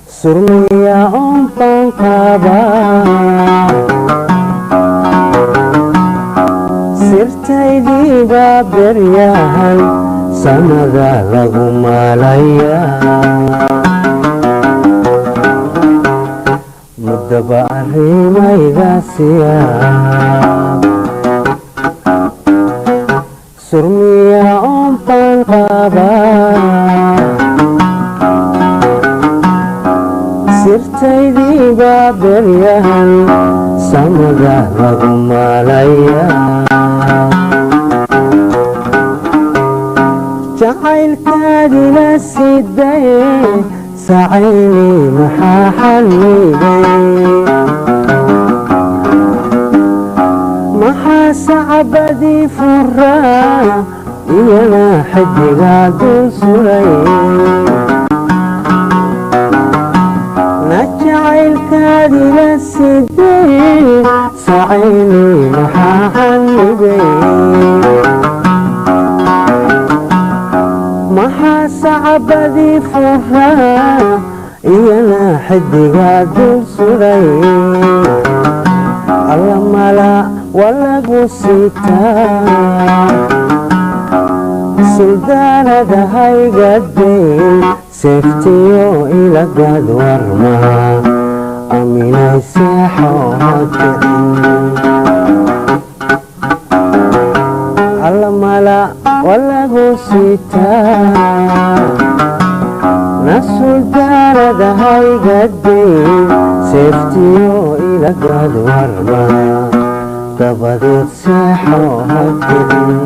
surmiya ontankaba sirtaydiiba beryahan samada lagu malaya mudaba arrimaydasiya surmiya ontankaba sirtaydiiba beryahan samada lagu malaya jacaylkaadina sidaye sacayni maxaa xallibay maxaa sacbadii furaa iyana xidigaa dul suray jacaylkaadina sidaye sacayni maxaa xallibay maxaa sacbadii furaa iyana xidigaa dul suray alla mala walagu sitaa suldaanada haygadeyn seeftiyo ilagad warmaa aminay seexoodkicin alla mala walagu sitaa na suldaanada haygadeyn seeftiyo ilagad warmaa dabadeed seexoodkicin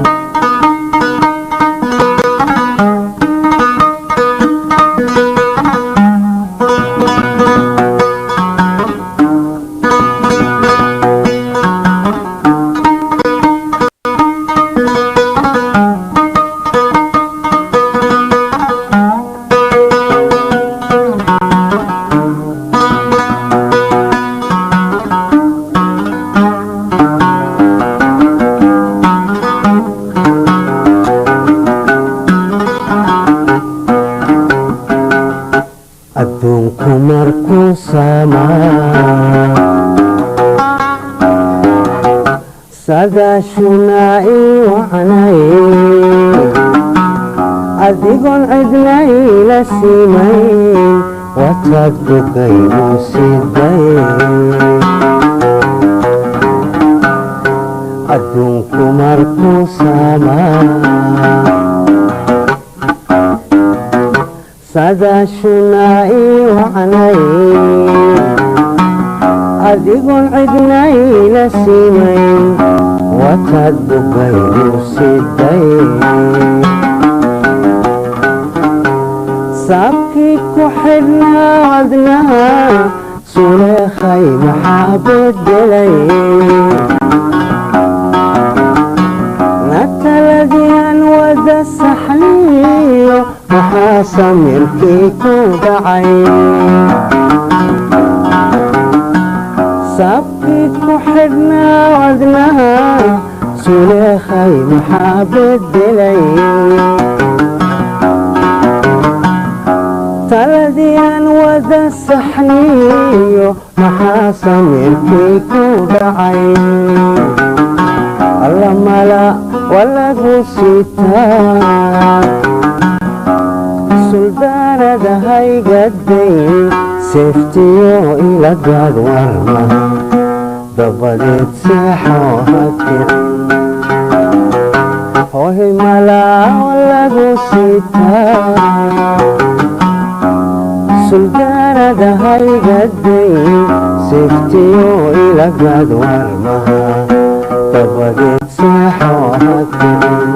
adduunku markuu samaa sadaashuna ii wacnay adigoon cidna iila siimayn wataad bogaynu siday adduunku markuu samaa sadaashuna ii wacnay adigoon cidna iila siimayn wataad bogaynu siday saabkii ku xidhnaa wadnaha suleekhay maxaa bedelay nataladiyaan wada saxliyo maxaa samirkii ku dhacay saabkii ku xidhnaa wadnaha suleekhay maxaa bedelay taladiyaan wada saxliyo maxaa samirkii ku dhacay alla mala walagu sitaa suldaanada haygadeyn seeftiyo ilagad warmaa dabadeed seexoodkicin hoy mala walagu sitaa suldaanada haygadeyn seeftiyo ilagad warmaa dabadeed seexo ha kicin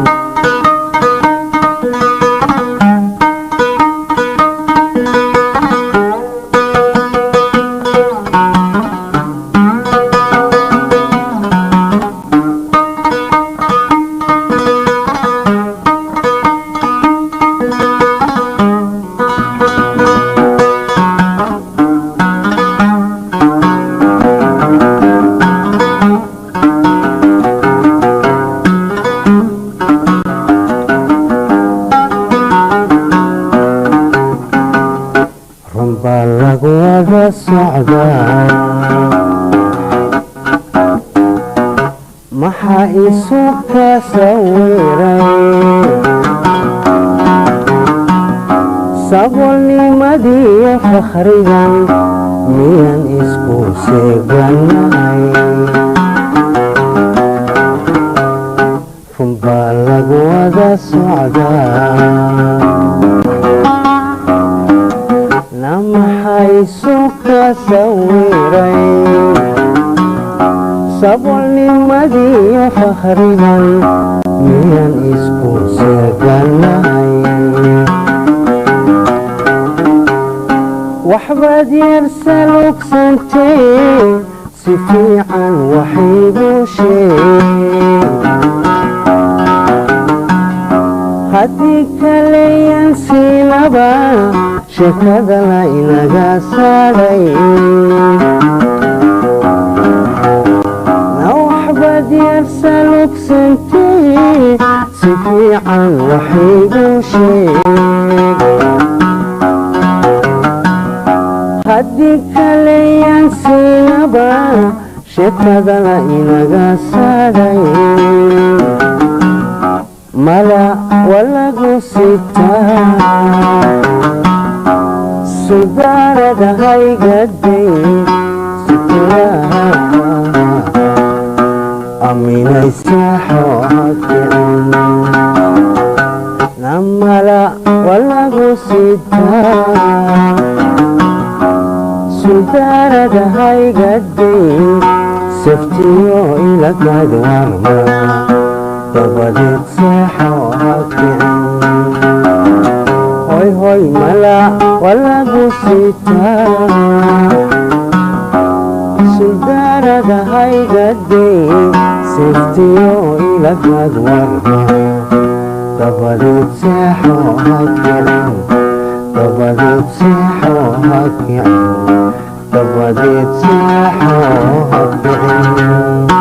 runbaa lagu wada socdaa maxaa isu ka sawiray saboolnimadiiyo fakhrigan miyan isku seeganahay runbaa lagu wada socdaa maxaa isu ka sawiray saboolnimadiiyo fakhrigan miyan isku seeganahay waxbaad yarsalugsantee si fiican waxiigu sheeg haddii kaleyan siinaba sheekada la inaga saaray na waxbaad yarsalugsantee si fiican waxiigu sheeg haddii kaleyan siinaba sheekada la inaga saaray mala walagu sitaa sugaarada haygaday sukulaha aminay seexo ha kicin namala walagu sitaa sugaarada haygaday saftiyo ilagaad warma dabadeed seexo ha kicin hoy hoy mala walagu sitaa sugaarada haygaday saftiyo ilagaad warma dabadeed seexo ha kicin dabadeed seexo ha kicin dabadeed seexo ha kicin